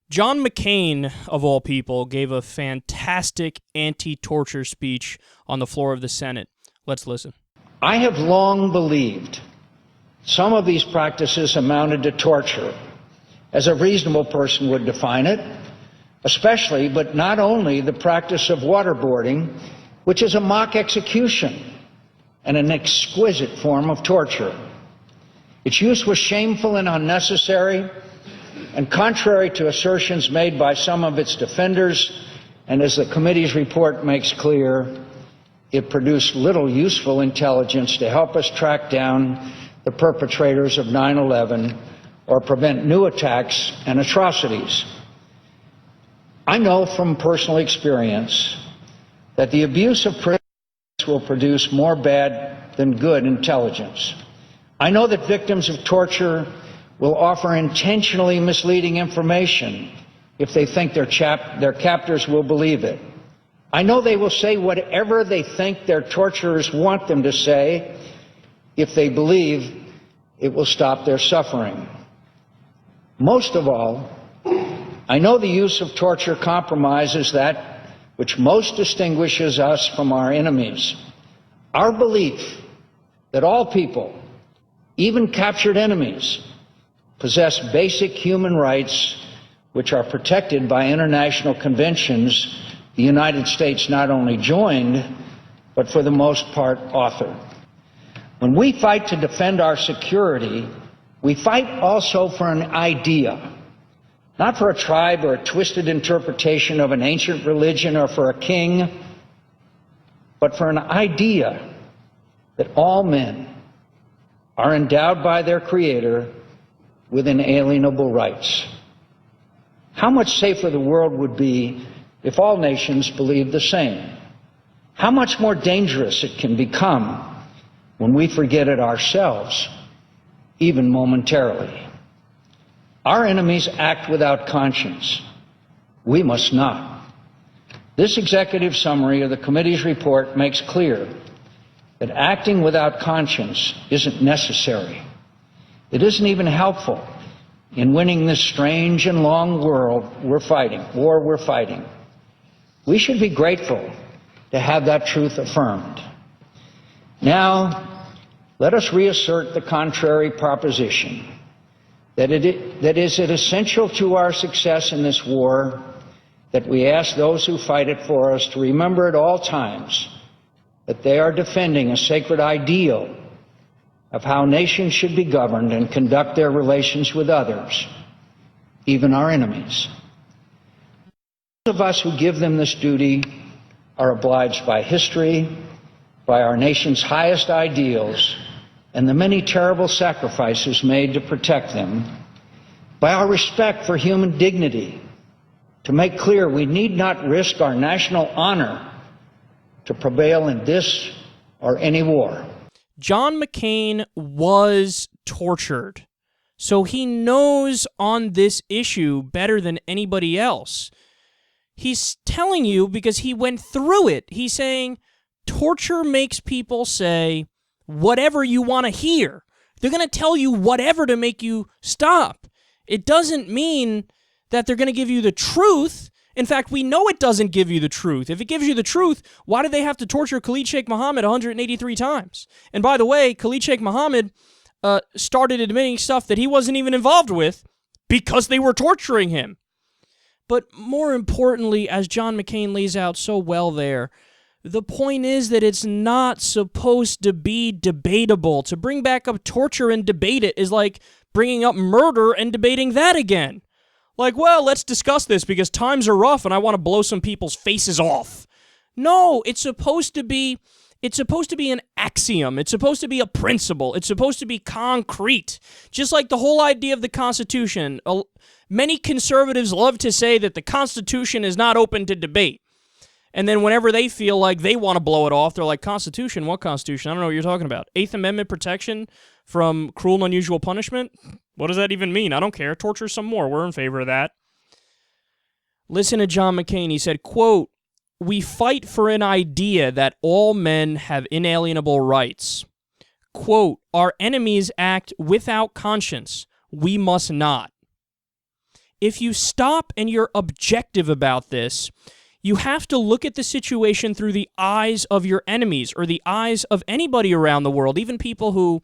John McCain, of all people, gave a fantastic anti-torture speech on the floor of the Senate. Let's listen. I have long believed some of these practices amounted to torture, as a reasonable person would define it, especially, but not only, the practice of waterboarding, which is a mock execution and an exquisite form of torture. Its use was shameful and unnecessary, and contrary to assertions made by some of its defenders, and as the committee's report makes clear, it produced little useful intelligence to help us track down the perpetrators of 9/11 or prevent new attacks and atrocities. I know from personal experience that the abuse of prisoners will produce more bad than good intelligence. I know that victims of torture will offer intentionally misleading information if they think their captors will believe it. I know they will say whatever they think their torturers want them to say if they believe it will stop their suffering. Most of all, I know the use of torture compromises that which most distinguishes us from our enemies, our belief that all people, even captured enemies, possess basic human rights which are protected by international conventions the United States not only joined, but for the most part authored. When we fight to defend our security, we fight also for an idea, not for a tribe or a twisted interpretation of an ancient religion or for a king, but for an idea that all men are endowed by their Creator with inalienable rights. How much safer the world would be if all nations believed the same. How much more dangerous it can become when we forget it ourselves, even momentarily. Our enemies act without conscience. We must not. This executive summary of the committee's report makes clear that acting without conscience isn't necessary. It isn't even helpful in winning this strange and long war we're fighting. We should be grateful to have that truth affirmed. Now, let us reassert the contrary proposition that is it essential to our success in this war that we ask those who fight it for us to remember at all times that they are defending a sacred ideal of how nations should be governed and conduct their relations with others, even our enemies. Those of us who give them this duty are obliged by history, by our nation's highest ideals, and the many terrible sacrifices made to protect them, by our respect for human dignity, to make clear we need not risk our national honor to prevail in this or any war. John McCain was tortured, so he knows on this issue better than anybody else. He's telling you because he went through it. He's saying torture makes people say whatever you want to hear. They're going to tell you whatever to make you stop. It doesn't mean that they're going to give you the truth. In fact, we know it doesn't give you the truth. If it gives you the truth, why did they have to torture Khalid Sheikh Mohammed 183 times? And by the way, Khalid Sheikh Mohammed started admitting stuff that he wasn't even involved with because they were torturing him. But more importantly, as John McCain lays out so well there, the point is that it's not supposed to be debatable. To bring back up torture and debate it is like bringing up murder and debating that again. Like, well, let's discuss this because times are rough and I want to blow some people's faces off. No, it's supposed to be an axiom. It's supposed to be a principle. It's supposed to be concrete. Just like the whole idea of the Constitution. Many conservatives love to say that the Constitution is not open to debate. And then whenever they feel like they want to blow it off, they're like, Constitution? What Constitution? I don't know what you're talking about. Eighth Amendment protection from cruel and unusual punishment? What does that even mean? I don't care. Torture some more. We're in favor of that. Listen to John McCain. He said, quote, "We fight for an idea that all men have inalienable rights. Quote, our enemies act without conscience. We must not. if you stop and you're objective about this, you have to look at the situation through the eyes of your enemies or the eyes of anybody around the world, even people who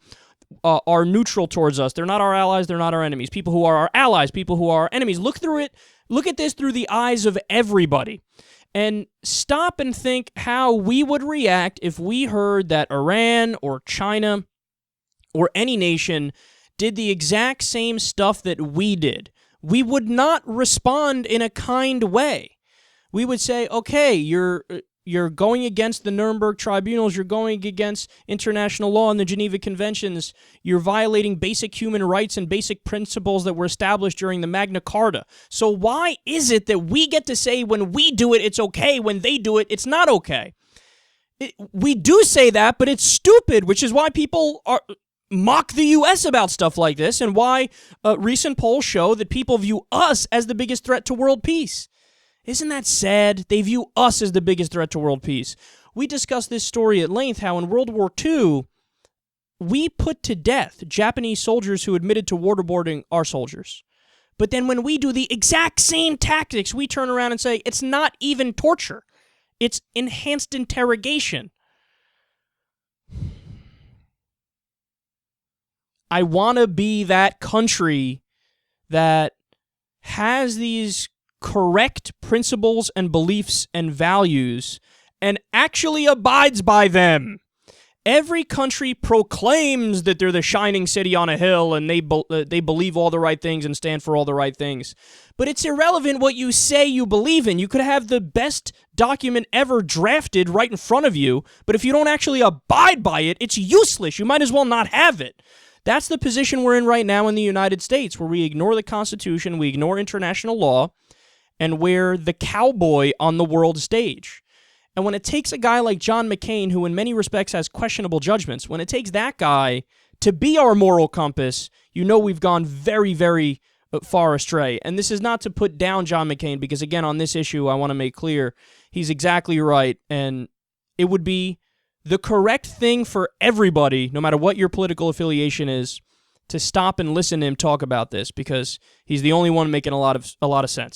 are neutral towards us. They're not our allies, they're not our enemies. People who are our allies, people who are our enemies. Look at this through the eyes of everybody. And stop and think how we would react if we heard that Iran or China or any nation did the exact same stuff that we did. We would not respond in a kind way. We would say, okay, you're going against the Nuremberg tribunals, you're going against international law and the Geneva Conventions, you're violating basic human rights and basic principles that were established during the Magna Carta. So why is it that we get to say when we do it, it's okay, when they do it, it's not okay? We do say that, but it's stupid, which is why people mock the U.S. about stuff like this, and why recent polls show that people view us as the biggest threat to world peace. Isn't that sad? They view us as the biggest threat to world peace. We discussed this story at length, how in World War II, we put to death Japanese soldiers who admitted to waterboarding our soldiers. But then when we do the exact same tactics, we turn around and say, it's not even torture. It's enhanced interrogation. I want to be that country that has these correct principles and beliefs and values and actually abides by them. Every country proclaims that they're the shining city on a hill and they believe all the right things and stand for all the right things. But it's irrelevant what you say you believe in. You could have the best document ever drafted right in front of you, but if you don't actually abide by it, it's useless. You might as well not have it. That's the position we're in right now in the United States, where we ignore the Constitution, we ignore international law, and we're the cowboy on the world stage. And when it takes a guy like John McCain, who in many respects has questionable judgments, when it takes that guy to be our moral compass, you know we've gone very, very far astray. And this is not to put down John McCain, because again, on this issue, I want to make clear, he's exactly right, and it would be the correct thing for everybody, no matter what your political affiliation is, to stop and listen to him talk about this, because he's the only one making a lot of sense.